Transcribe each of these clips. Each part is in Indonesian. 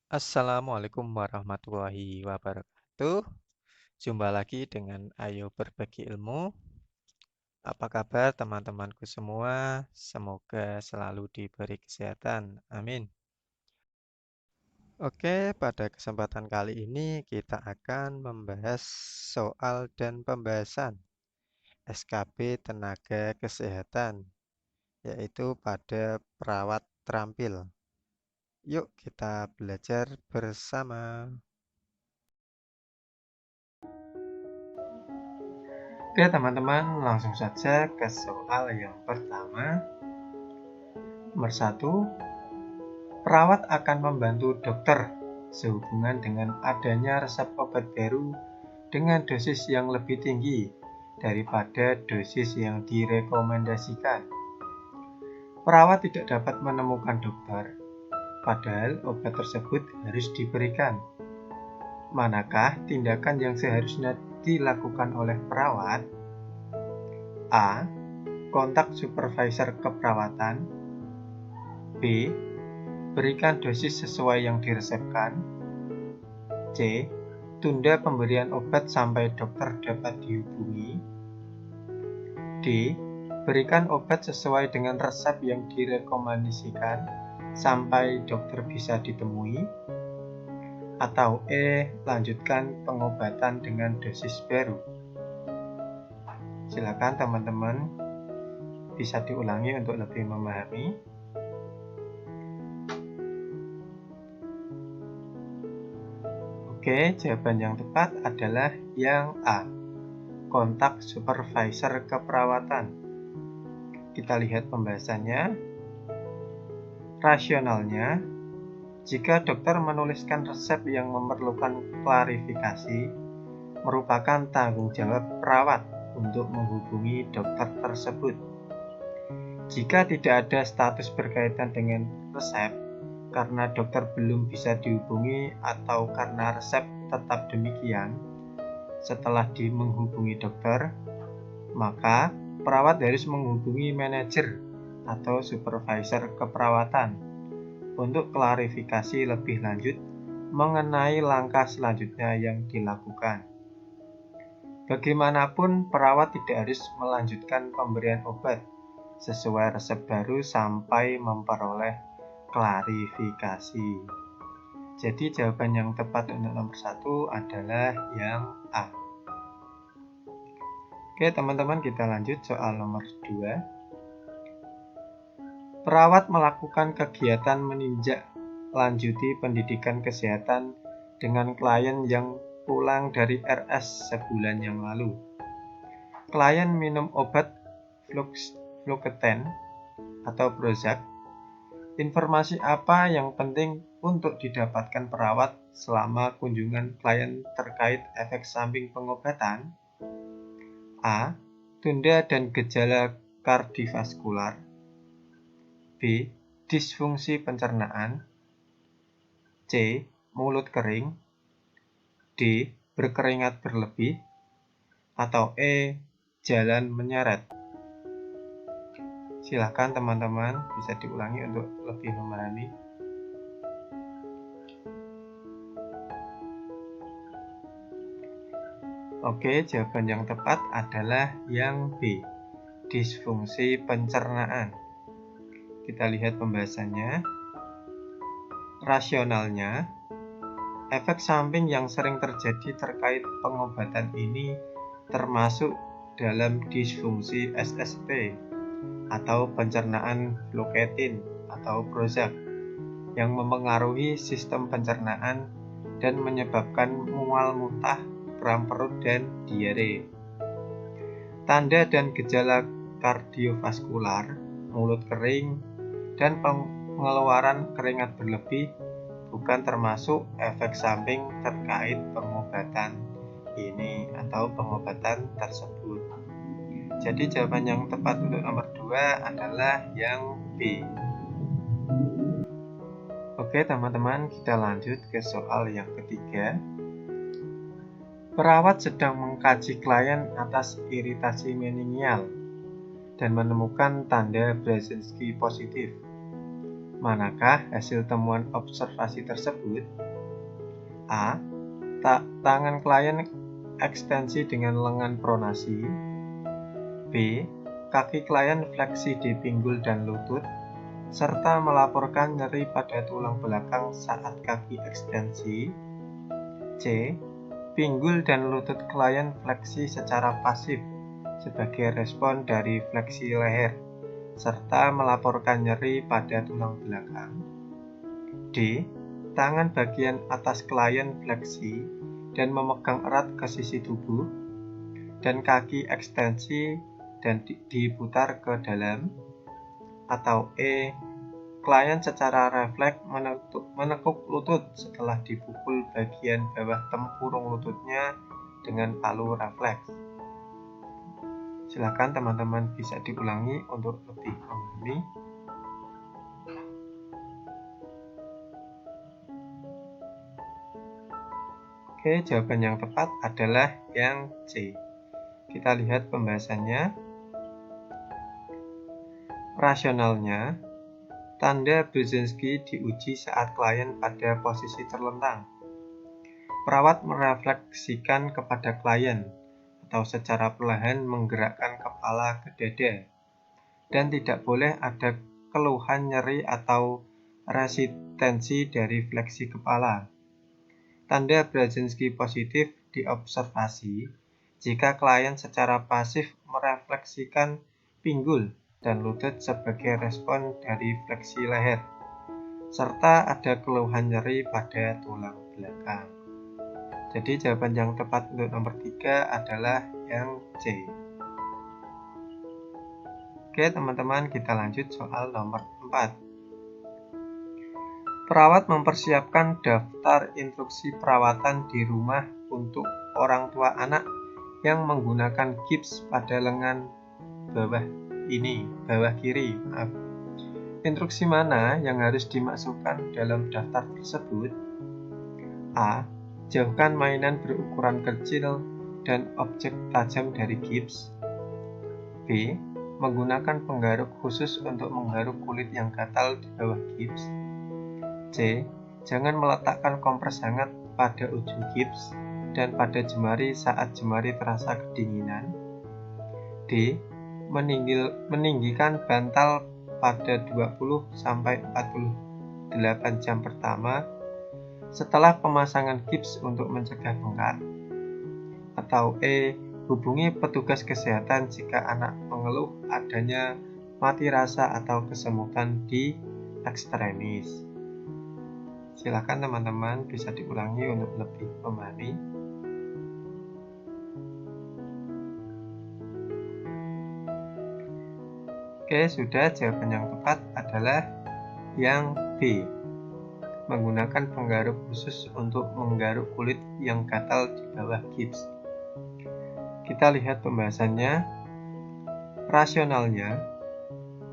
Assalamualaikum warahmatullahi wabarakatuh. Jumpa lagi dengan Ayo Berbagi Ilmu. Apa kabar teman-temanku semua? Semoga selalu diberi kesehatan. Amin. Oke, pada kesempatan kali ini kita akan membahas soal dan pembahasan SKB Tenaga Kesehatan, yaitu pada perawat terampil. Yuk kita belajar bersama. Oke teman-teman, langsung saja ke soal yang pertama. Nomor 1, perawat akan membantu dokter sehubungan dengan adanya resep obat baru dengan dosis yang lebih tinggi daripada dosis yang direkomendasikan. Perawat tidak dapat menemukan dokter, padahal obat tersebut harus diberikan. Manakah tindakan yang seharusnya dilakukan oleh perawat? A. Kontak supervisor keperawatan. B. Berikan dosis sesuai yang diresepkan. C. Tunda pemberian obat sampai dokter dapat dihubungi. D. Berikan obat sesuai dengan resep yang direkomendasikan sampai dokter bisa ditemui. Atau E. Lanjutkan pengobatan dengan dosis baru. Silakan teman-teman bisa diulangi untuk lebih memahami. Oke, jawaban yang tepat adalah yang A. Kontak supervisor keperawatan. Kita lihat pembahasannya. Rasionalnya, jika dokter menuliskan resep yang memerlukan klarifikasi, merupakan tanggung jawab perawat untuk menghubungi dokter tersebut. Jika tidak ada status berkaitan dengan resep, karena dokter belum bisa dihubungi atau karena resep tetap demikian, setelah menghubungi dokter, maka perawat harus menghubungi manajer atau supervisor keperawatan untuk klarifikasi lebih lanjut mengenai langkah selanjutnya yang dilakukan. Bagaimanapun, perawat tidak harus melanjutkan pemberian obat sesuai resep baru sampai memperoleh klarifikasi. Jadi jawaban yang tepat untuk nomor 1 adalah yang A. Oke teman-teman, kita lanjut soal nomor 2. Perawat melakukan kegiatan meninjak lanjuti pendidikan kesehatan dengan klien yang pulang dari RS sebulan yang lalu. Klien minum obat Fluoxetine atau Prozac. Informasi apa yang penting untuk didapatkan perawat selama kunjungan klien terkait efek samping pengobatan? A. Tunda dan gejala kardiovaskular. B. Disfungsi pencernaan. C. Mulut kering. D. Berkeringat berlebih. Atau E. Jalan menyeret. Silakan teman-teman bisa diulangi untuk lebih memahami. Oke, jawaban yang tepat adalah yang B. Disfungsi pencernaan. Kita lihat pembahasannya. Rasionalnya, efek samping yang sering terjadi terkait pengobatan ini termasuk dalam disfungsi SSP atau pencernaan Fluoxetine atau Prozac yang memengaruhi sistem pencernaan dan menyebabkan mual muntah, kram perut, dan diare. Tanda dan gejala kardiovaskular, mulut kering, dan pengeluaran keringat berlebih bukan termasuk efek samping terkait pengobatan ini atau pengobatan tersebut. Jadi jawaban yang tepat untuk nomor 2 adalah yang B. Oke teman-teman, kita lanjut ke soal yang ketiga. Perawat sedang mengkaji klien atas iritasi meningial dan menemukan tanda Brzezinski positif. Manakah hasil temuan observasi tersebut? A. Tangan klien ekstensi dengan lengan pronasi. B. Kaki klien fleksi di pinggul dan lutut, serta melaporkan nyeri pada tulang belakang saat kaki ekstensi. C. Pinggul dan lutut klien fleksi secara pasif sebagai respon dari fleksi leher, serta melaporkan nyeri pada tulang belakang. D. Tangan bagian atas klien fleksi dan memegang erat ke sisi tubuh, dan kaki ekstensi dan diputar ke dalam. Atau E. Klien secara refleks menekuk lutut setelah dipukul bagian bawah tempurung lututnya dengan palu refleks. Silakan teman-teman bisa diulangi untuk lebih memahami. Oke, jawaban yang tepat adalah yang C. Kita lihat pembahasannya. Rasionalnya, tanda Brzezinski diuji saat klien pada posisi terlentang. Perawat merefleksikan kepada klien atau secara perlahan menggerakkan kepala ke dada, dan tidak boleh ada keluhan nyeri atau resistensi dari fleksi kepala. Tanda Brzezinski positif diobservasi jika klien secara pasif merefleksikan pinggul dan lutut sebagai respon dari fleksi leher, serta ada keluhan nyeri pada tulang belakang. Jadi jawaban yang tepat untuk nomor 3 adalah yang C. Oke teman-teman, kita lanjut soal nomor 4. Perawat mempersiapkan daftar instruksi perawatan di rumah untuk orang tua anak yang menggunakan gips pada lengan bawah kiri. Instruksi mana yang harus dimasukkan dalam daftar tersebut? A. Jauhkan mainan berukuran kecil dan objek tajam dari gips. B. Menggunakan penggaruk khusus untuk menggaruk kulit yang gatal di bawah gips. C. Jangan meletakkan kompres hangat pada ujung gips dan pada jemari saat jemari terasa kedinginan. D. Meninggikan bantal pada 20-48 jam pertama setelah pemasangan gips untuk mencegah bengkak. Atau E. Hubungi petugas kesehatan jika anak mengeluh adanya mati rasa atau kesemutan di ekstremis. Silakan teman-teman bisa diulangi untuk lebih memahami. Oke, sudah. Jawaban yang tepat adalah yang B. Menggunakan penggaruk khusus untuk menggaruk kulit yang gatal di bawah gips. Kita lihat pembahasannya. Rasionalnya,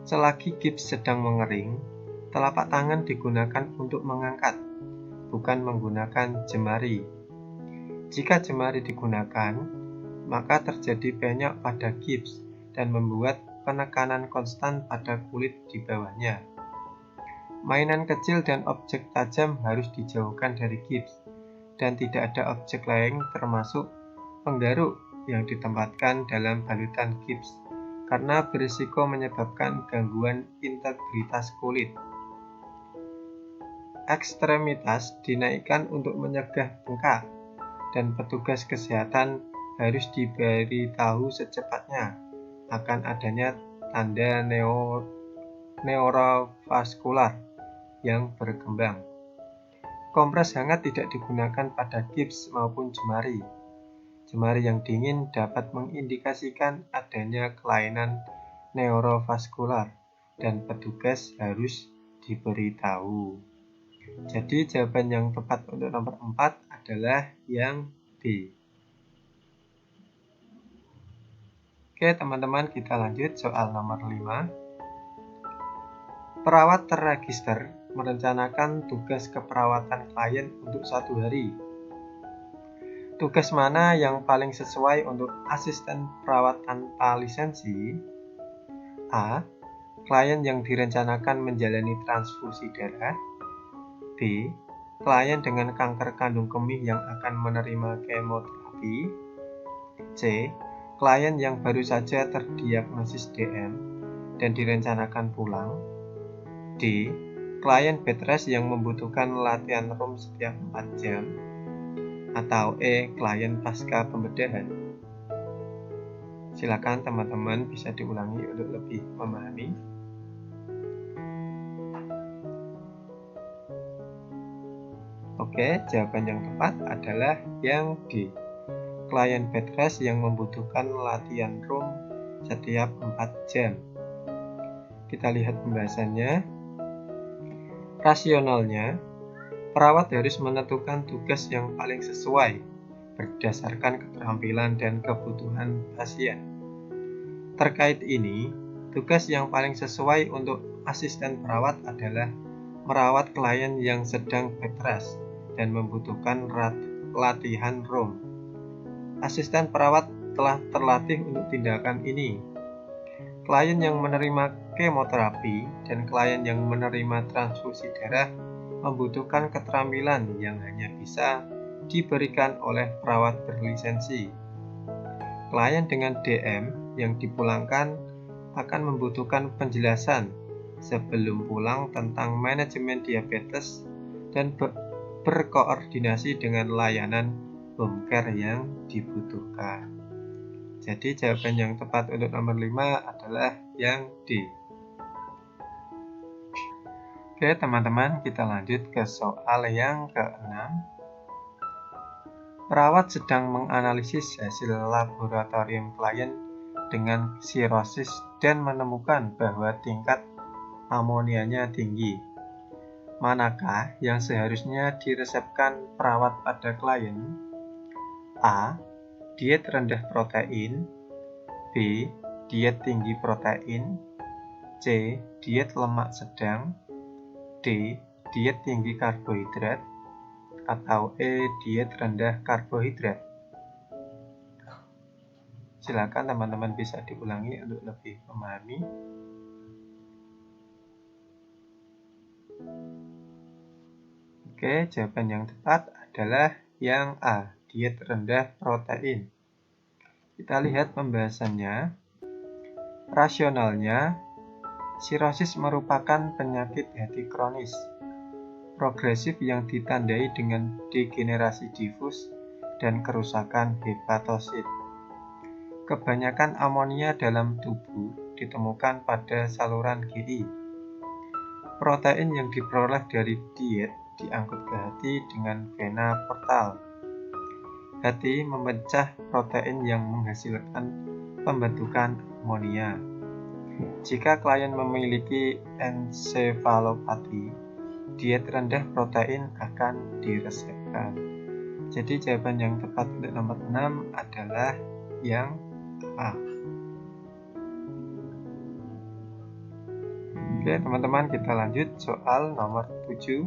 selagi gips sedang mengering, telapak tangan digunakan untuk mengangkat, bukan menggunakan jemari. Jika jemari digunakan, maka terjadi penyok pada gips dan membuat penekanan konstan pada kulit di bawahnya. Mainan kecil dan objek tajam harus dijauhkan dari gips, dan tidak ada objek lain termasuk penggaruk yang ditempatkan dalam balutan gips, karena berisiko menyebabkan gangguan integritas kulit. Ekstremitas dinaikkan untuk mencegah bengkak, dan petugas kesehatan harus diberitahu secepatnya akan adanya tanda neurovaskular yang berkembang. Kompres hangat tidak digunakan pada gips maupun jemari. Jemari yang dingin dapat mengindikasikan adanya kelainan neurovaskular, dan petugas harus diberitahu. Jadi jawaban yang tepat untuk nomor 4 adalah yang B. Oke teman-teman, kita lanjut soal nomor 5. Perawat terregister merencanakan tugas keperawatan klien untuk 1 hari. Tugas mana yang paling sesuai untuk asisten perawat tanpa lisensi? A. klien yang direncanakan menjalani transfusi darah. B. Klien dengan kanker kandung kemih yang akan menerima kemoterapi. C. Klien yang baru saja terdiagnosis DM dan direncanakan pulang. D. Klien bed rest yang membutuhkan latihan room setiap 4 jam. Atau E. Klien pasca pembedahan. Silakan teman-teman bisa diulangi untuk lebih memahami. Oke, jawaban yang tepat adalah yang D. Klien bed rest yang membutuhkan latihan room setiap 4 jam. Kita lihat pembahasannya. Rasionalnya, perawat harus menentukan tugas yang paling sesuai berdasarkan keterampilan dan kebutuhan pasien. Terkait ini, tugas yang paling sesuai untuk asisten perawat adalah merawat klien yang sedang bed rest dan membutuhkan latihan room. Asisten perawat telah terlatih untuk tindakan ini. Klien yang menerima kemoterapi dan klien yang menerima transfusi darah membutuhkan keterampilan yang hanya bisa diberikan oleh perawat berlisensi. Klien dengan DM yang dipulangkan akan membutuhkan penjelasan sebelum pulang tentang manajemen diabetes dan berkoordinasi dengan layanan home care yang dibutuhkan. Jadi jawaban yang tepat untuk nomor 5 adalah yang D. Oke teman-teman, kita lanjut ke soal yang ke-6. Perawat sedang menganalisis hasil laboratorium klien dengan sirosis dan menemukan bahwa tingkat amonianya tinggi. Manakah yang seharusnya diresepkan perawat pada klien? A. Diet rendah protein. B. Diet tinggi protein. C. Diet lemak sedang. D. Diet tinggi karbohidrat. Atau E. Diet rendah karbohidrat. Silakan teman-teman bisa diulangi untuk lebih memahami. Oke, jawaban yang tepat adalah yang A, diet rendah protein. Kita lihat pembahasannya. Rasionalnya, sirosis merupakan penyakit hati kronis, progresif yang ditandai dengan degenerasi difus dan kerusakan hepatosit. Kebanyakan amonia dalam tubuh ditemukan pada saluran GI. Protein yang diperoleh dari diet diangkut ke hati dengan vena portal. Hati memecah protein yang menghasilkan pembentukan amonia. Jika klien memiliki ensefalopati, diet rendah protein akan diresepkan. Jadi jawaban yang tepat untuk nomor 6 adalah yang A. Oke teman-teman, kita lanjut soal nomor 7.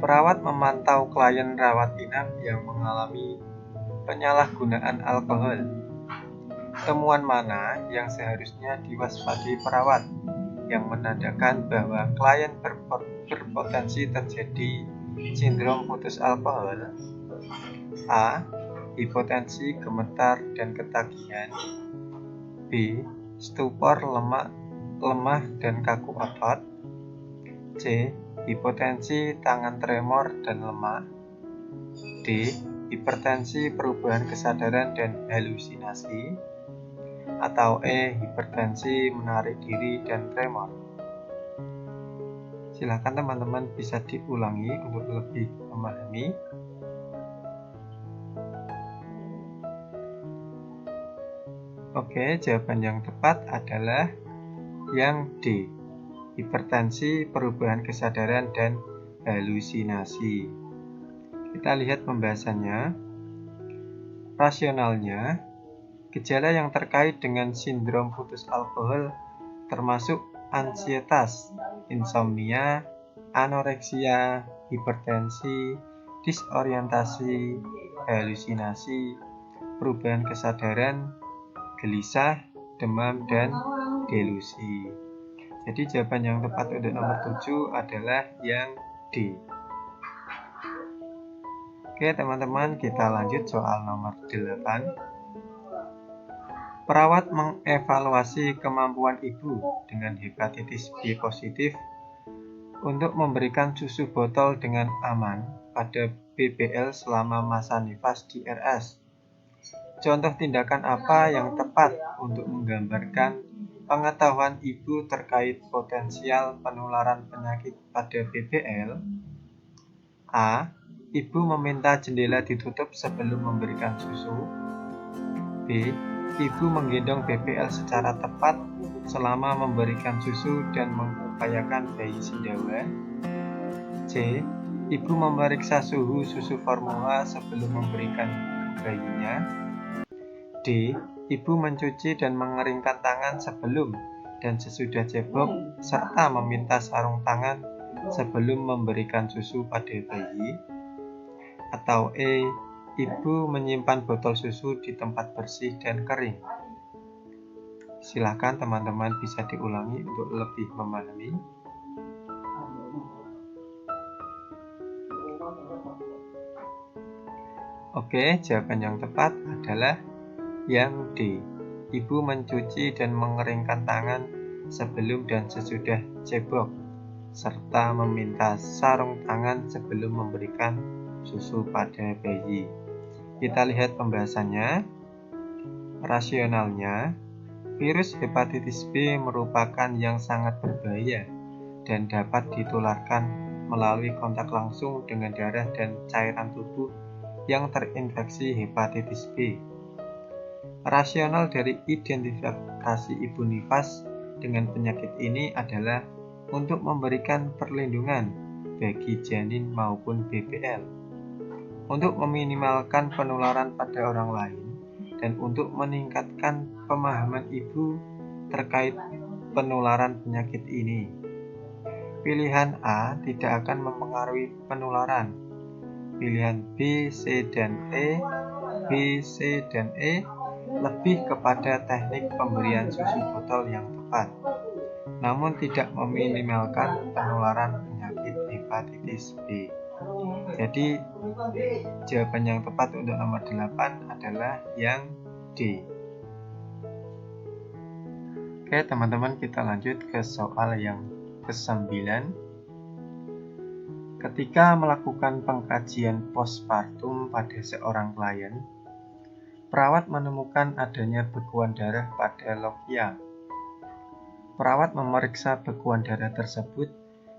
Perawat memantau klien rawat inap yang mengalami penyalahgunaan alkohol. Temuan mana yang seharusnya diwaspadai perawat yang menandakan bahwa klien berpotensi terjadi sindrom putus alkohol? A. Hipotensi, gemetar, dan ketagihan. B. Stupor, lemah, dan kaku otot. C. Hipotensi, tangan tremor dan lemah. D. Hipertensi, perubahan kesadaran dan halusinasi. Atau E. Hipertensi, menarik diri dan tremor. Silakan teman-teman bisa diulangi untuk lebih memahami. Oke, jawaban yang tepat adalah yang D. Hipertensi, perubahan kesadaran, dan halusinasi. Kita lihat pembahasannya. Rasionalnya, gejala yang terkait dengan sindrom putus alkohol termasuk ansietas, insomnia, anoreksia, hipertensi, disorientasi, halusinasi, perubahan kesadaran, gelisah, demam, dan delusi. Jadi jawaban yang tepat untuk nomor 7 adalah yang D. Oke teman-teman, kita lanjut soal nomor 8. Perawat mengevaluasi kemampuan ibu dengan hepatitis B positif untuk memberikan susu botol dengan aman pada BBL selama masa nifas di RS. Contoh tindakan apa yang tepat untuk menggambarkan pengetahuan ibu terkait potensial penularan penyakit pada BBL? A. Ibu meminta jendela ditutup sebelum memberikan susu. B. Ibu menggendong BBL secara tepat selama memberikan susu dan mengupayakan bayi sendawa. C. Ibu memeriksa suhu susu formula sebelum memberikan bayinya. D. Ibu mencuci dan mengeringkan tangan sebelum dan sesudah cebok serta meminta sarung tangan sebelum memberikan susu pada bayi. Atau E. Ibu menyimpan botol susu di tempat bersih dan kering. Silakan teman-teman bisa diulangi untuk lebih memahami. Oke, jawaban yang tepat adalah yang D. Ibu mencuci dan mengeringkan tangan sebelum dan sesudah cebok, serta meminta sarung tangan sebelum memberikan susu pada bayi. Kita lihat pembahasannya. Rasionalnya, virus hepatitis B merupakan yang sangat berbahaya dan dapat ditularkan melalui kontak langsung dengan darah dan cairan tubuh yang terinfeksi hepatitis B. Rasional dari identifikasi ibu nifas dengan penyakit ini adalah untuk memberikan perlindungan bagi janin maupun BBL, untuk meminimalkan penularan pada orang lain, dan untuk meningkatkan pemahaman ibu terkait penularan penyakit ini. Pilihan A tidak akan mempengaruhi penularan. Pilihan B, C, dan E, B, C, dan E lebih kepada teknik pemberian susu botol yang tepat, namun tidak meminimalkan penularan penyakit hepatitis B. Jadi, jawaban yang tepat untuk nomor 8 adalah yang D. Oke teman-teman, kita lanjut ke soal yang ke-9. Ketika melakukan pengkajian postpartum pada seorang klien, perawat menemukan adanya bekuan darah pada lokia. Perawat memeriksa bekuan darah tersebut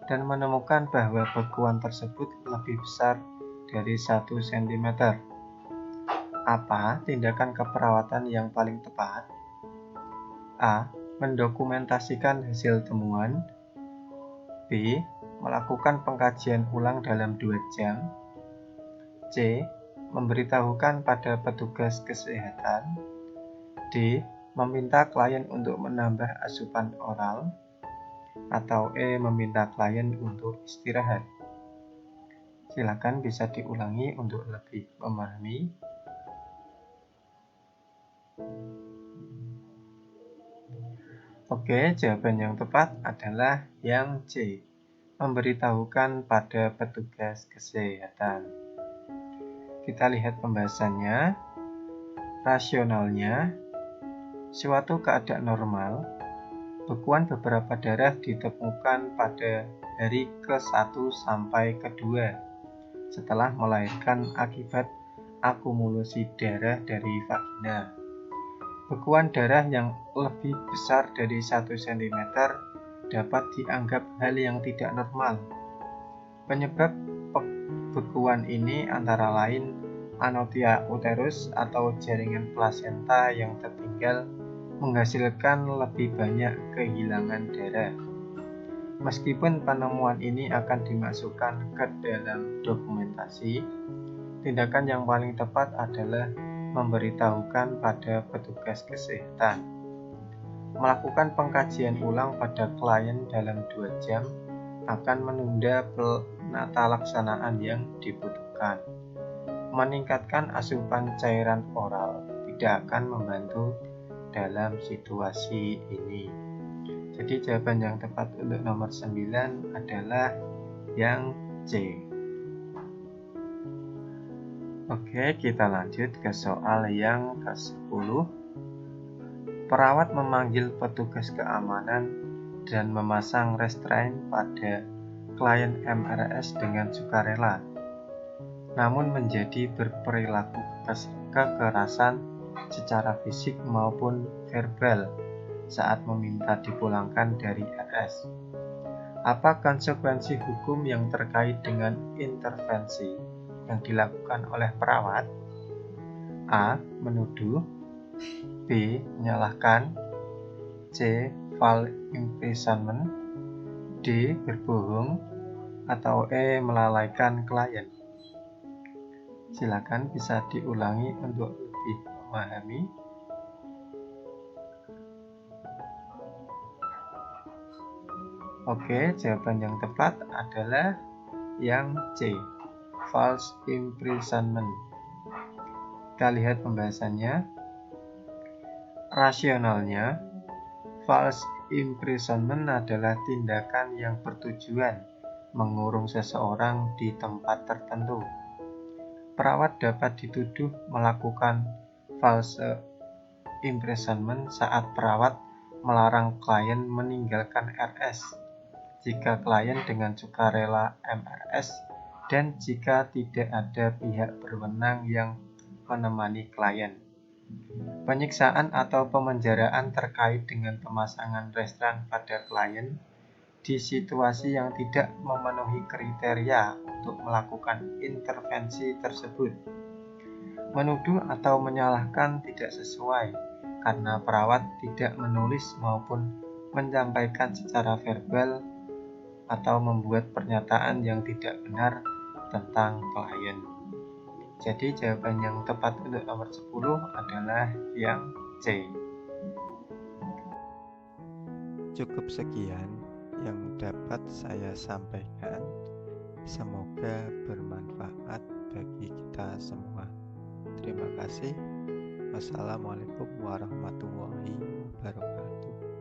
dan menemukan bahwa bekuan tersebut lebih besar dari 1 cm. Apa tindakan keperawatan yang paling tepat? A. Mendokumentasikan hasil temuan. B. Melakukan pengkajian ulang dalam 2 jam. C. Memberitahukan pada petugas kesehatan. D. Meminta klien untuk menambah asupan oral. Atau E. Meminta klien untuk istirahat. Silakan bisa diulangi untuk lebih memahami. Oke, jawaban yang tepat adalah yang C. Memberitahukan pada petugas kesehatan. Kita lihat pembahasannya. Rasionalnya, suatu keadaan normal, bekuan beberapa darah ditemukan pada hari ke-1 sampai ke-2 setelah melahirkan akibat akumulasi darah dari vagina. Bekuan darah yang lebih besar dari 1 cm dapat dianggap hal yang tidak normal. Penyebab bekuan ini antara lain anotia uterus atau jaringan plasenta yang tertinggal menghasilkan lebih banyak kehilangan darah. Meskipun penemuan ini akan dimasukkan ke dalam dokumentasi, tindakan yang paling tepat adalah memberitahukan pada petugas kesehatan. Melakukan pengkajian ulang pada klien dalam 2 jam akan menunda penata laksanaan yang dibutuhkan. Meningkatkan asupan cairan oral tidak akan membantu dalam situasi ini. Jadi jawaban yang tepat untuk nomor 9 adalah yang C. Oke, kita lanjut ke soal yang ke-10. Perawat memanggil petugas keamanan dan memasang restraint pada klien MRS dengan sukarela, namun menjadi berperilaku kekerasan secara fisik maupun verbal saat meminta dipulangkan dari RS. Apa konsekuensi hukum yang terkait dengan intervensi yang dilakukan oleh perawat? A. Menuduh. B. Menyalahkan. C. False imprisonment. D. Berbohong. Atau E. Melalaikan klien. Silakan bisa diulangi untuk lebih memahami. Oke, jawaban yang tepat adalah yang C, false imprisonment. Kita lihat pembahasannya. Rasionalnya, false imprisonment adalah tindakan yang bertujuan mengurung seseorang di tempat tertentu. Perawat dapat dituduh melakukan false imprisonment saat perawat melarang klien meninggalkan RS jika klien dengan sukarela MRS dan jika tidak ada pihak berwenang yang menemani klien. Penyiksaan atau pemenjaraan terkait dengan pemasangan restraint pada klien di situasi yang tidak memenuhi kriteria untuk melakukan intervensi tersebut. Menuduh atau menyalahkan tidak sesuai karena perawat tidak menulis maupun menyampaikan secara verbal atau membuat pernyataan yang tidak benar tentang klien. Jadi jawaban yang tepat untuk nomor 10 adalah yang C. Cukup sekian yang dapat saya sampaikan. Semoga bermanfaat bagi kita semua. Terima kasih. Wassalamualaikum warahmatullahi wabarakatuh.